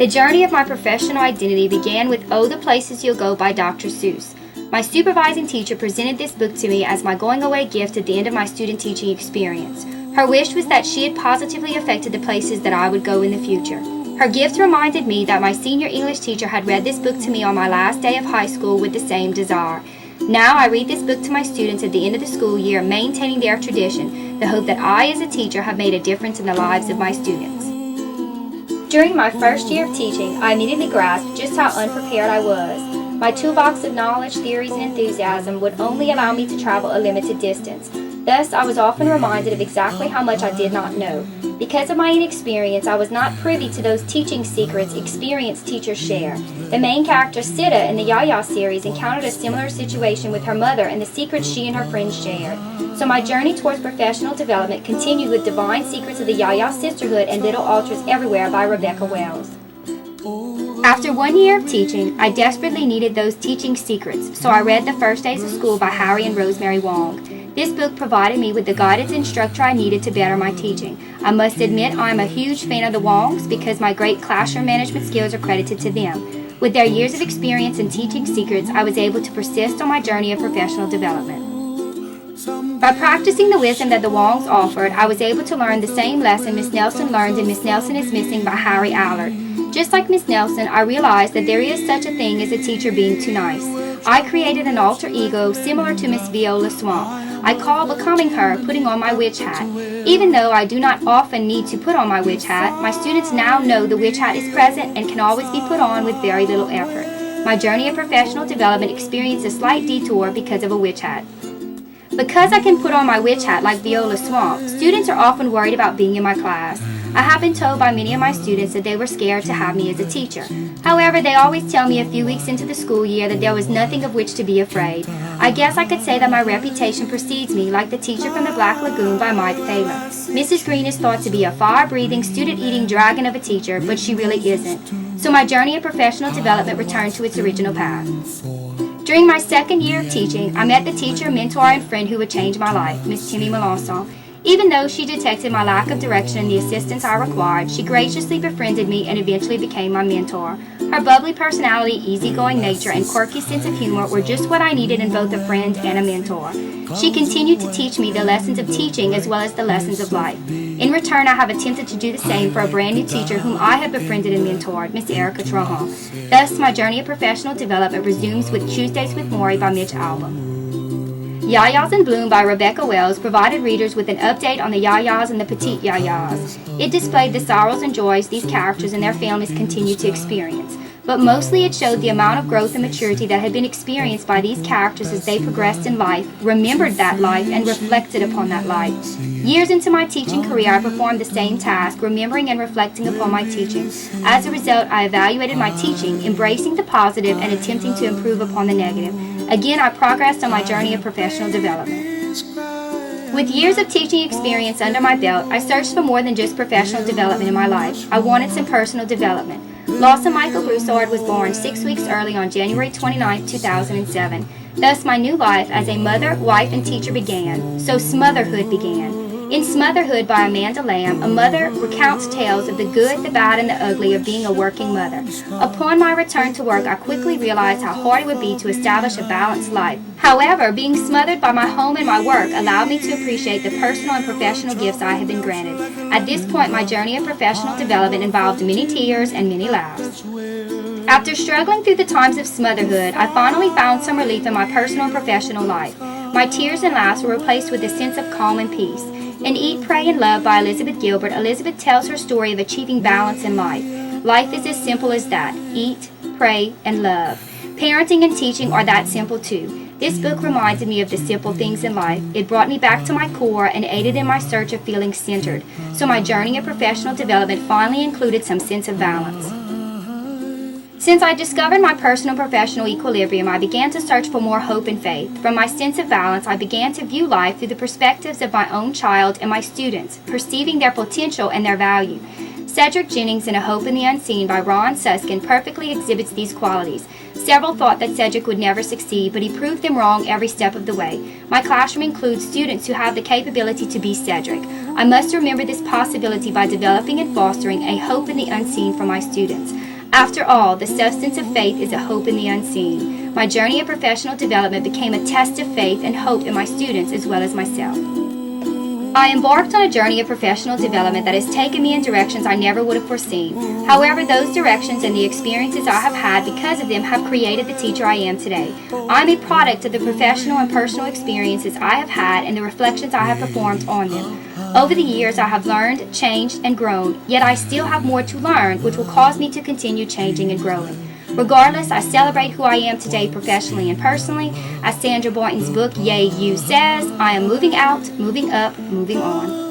The journey of my professional identity began with Oh, the Places You'll Go by Dr. Seuss. My supervising teacher presented this book to me as my going-away gift at the end of my student teaching experience. Her wish was that she had positively affected the places that I would go in the future. Her gift reminded me that my senior English teacher had read this book to me on my last day of high school with the same desire. Now I read this book to my students at the end of the school year, maintaining their tradition, the hope that I as a teacher have made a difference in the lives of my students. During my first year of teaching, I immediately grasped just how unprepared I was. My toolbox of knowledge, theories, and enthusiasm would only allow me to travel a limited distance. Thus, I was often reminded of exactly how much I did not know. Because of my inexperience, I was not privy to those teaching secrets experienced teachers share. The main character, Sita, in the Yaya series encountered a similar situation with her mother and the secrets she and her friends shared. So my journey towards professional development continued with Divine Secrets of the Yaya Sisterhood and Little Altars Everywhere by Rebecca Wells. After 1 year of teaching, I desperately needed those teaching secrets, so I read The First Days of School by Harry and Rosemary Wong. This book provided me with the guidance and structure I needed to better my teaching. I must admit I am a huge fan of the Wongs because my great classroom management skills are credited to them. With their years of experience in teaching secrets, I was able to persist on my journey of professional development. By practicing the wisdom that the Wongs offered, I was able to learn the same lesson Miss Nelson learned in Miss Nelson is Missing by Harry Allard. Just like Miss Nelson, I realized that there is such a thing as a teacher being too nice. I created an alter ego similar to Miss Viola Swamp. I call becoming her putting on my witch hat. Even though I do not often need to put on my witch hat, my students now know the witch hat is present and can always be put on with very little effort. My journey of professional development experienced a slight detour because of a witch hat. Because I can put on my witch hat like Viola Swamp, students are often worried about being in my class. I have been told by many of my students that they were scared to have me as a teacher. However, they always tell me a few weeks into the school year that there was nothing of which to be afraid. I guess I could say that my reputation precedes me, like the teacher from the Black Lagoon by Mike Thaler. Mrs. Green is thought to be a fire-breathing, student-eating dragon of a teacher, but she really isn't. So my journey of professional development returned to its original path. During my second year of teaching, I met the teacher, mentor, and friend who would change my life, Miss Timmy Melanson. Even though she detected my lack of direction and the assistance I required, she graciously befriended me and eventually became my mentor. Her bubbly personality, easygoing nature, and quirky sense of humor were just what I needed in both a friend and a mentor. She continued to teach me the lessons of teaching as well as the lessons of life. In return, I have attempted to do the same for a brand new teacher whom I have befriended and mentored, Miss Erica Trahan. Thus, my journey of professional development resumes with Tuesdays with Maury by Mitch Albom. Yayas in Bloom by Rebecca Wells provided readers with an update on the Yayas and the Petite Yayas. It displayed the sorrows and joys these characters and their families continue to experience. But mostly it showed the amount of growth and maturity that had been experienced by these characters as they progressed in life, remembered that life, and reflected upon that life. Years into my teaching career, I performed the same task, remembering and reflecting upon my teaching. As a result, I evaluated my teaching, embracing the positive and attempting to improve upon the negative. Again, I progressed on my journey of professional development. With years of teaching experience under my belt, I searched for more than just professional development in my life. I wanted some personal development. Lawson Michael Broussard was born 6 weeks early on January 29, 2007. Thus, my new life as a mother, wife, and teacher began. So Smotherhood began. In Smotherhood by Amanda Lamb, a mother recounts tales of the good, the bad, and the ugly of being a working mother. Upon my return to work, I quickly realized how hard it would be to establish a balanced life. However, being smothered by my home and my work allowed me to appreciate the personal and professional gifts I had been granted. At this point, my journey of professional development involved many tears and many laughs. After struggling through the times of smotherhood, I finally found some relief in my personal and professional life. My tears and laughs were replaced with a sense of calm and peace. In Eat, Pray, and Love by Elizabeth Gilbert, Elizabeth tells her story of achieving balance in life. Life is as simple as that. Eat, pray, and love. Parenting and teaching are that simple too. This book reminded me of the simple things in life. It brought me back to my core and aided in my search of feeling centered. So my journey of professional development finally included some sense of balance. Since I discovered my personal and professional equilibrium, I began to search for more hope and faith. From my sense of balance, I began to view life through the perspectives of my own child and my students, perceiving their potential and their value. Cedric Jennings in A Hope in the Unseen by Ron Susskind perfectly exhibits these qualities. Several thought that Cedric would never succeed, but he proved them wrong every step of the way. My classroom includes students who have the capability to be Cedric. I must remember this possibility by developing and fostering a hope in the unseen for my students. After all, the substance of faith is a hope in the unseen. My journey of professional development became a test of faith and hope in my students as well as myself. I embarked on a journey of professional development that has taken me in directions I never would have foreseen. However, those directions and the experiences I have had because of them have created the teacher I am today. I'm a product of the professional and personal experiences I have had and the reflections I have performed on them. Over the years, I have learned, changed, and grown, yet I still have more to learn, which will cause me to continue changing and growing. Regardless, I celebrate who I am today professionally and personally. As Sandra Boynton's book, Yay You says, I am moving out, moving up, moving on.